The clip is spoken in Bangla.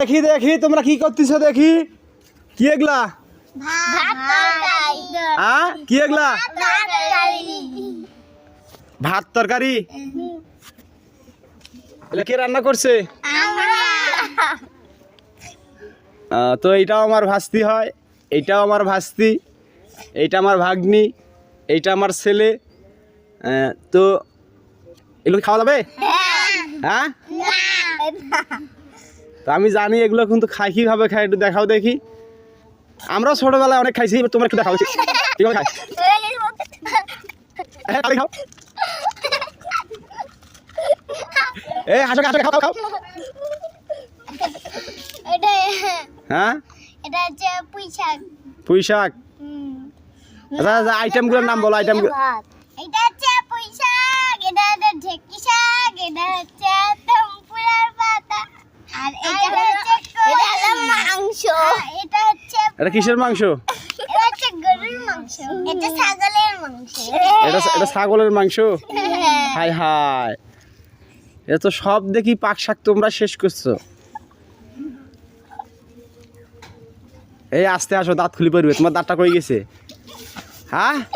দেখি দেখি তোমরা কি করতেছো দেখি। কি এগুলা? কি এগুলা? ভাত তরকারি। কে রান্না করছে? তো এইটাও আমার ভাস্তি হয়, এইটাও আমার ভাস্তি, এইটা আমার ভাগ্নি, এইটা আমার ছেলে। তো এগুলো খাওয়া যাবে? হ্যাঁ, তো আমি জানি এগুলো কিন্তু খাই কিভাবে খাই, একটু দেখাও দেখি। আমরাও ছোটবেলায় অনেক খাইছি, তোমার একটু দেখাও কিভাবে খাই। খাও হাসো হাসো, খাও খাও। হ্যাঁ, এটা হচ্ছে পুঁই শাক। পুঁই শাক। আচ্ছা আইটেমগুলোর নাম বলো, আইটেমগুলো। এটা হচ্ছে পুঁই শাক, এটা হচ্ছে ঢেঁকি শাক, এটা হচ্ছে tempuraর পাতা, আর এটা হচ্ছে মাংস। এটা হচ্ছে এটা কিসের মাংস? এটা হচ্ছে গরুর মাংস, এটা ছাগলের মাংস। এটা ছাগলের মাংস। হায় হায়, এটা তো সব দেখি পাক শাক তোমরা শেষ করছো। এই আস্তে আসো, দাঁত খুলি পড়বে, তোমার দাঁতটা কই গেছে? হ্যাঁ।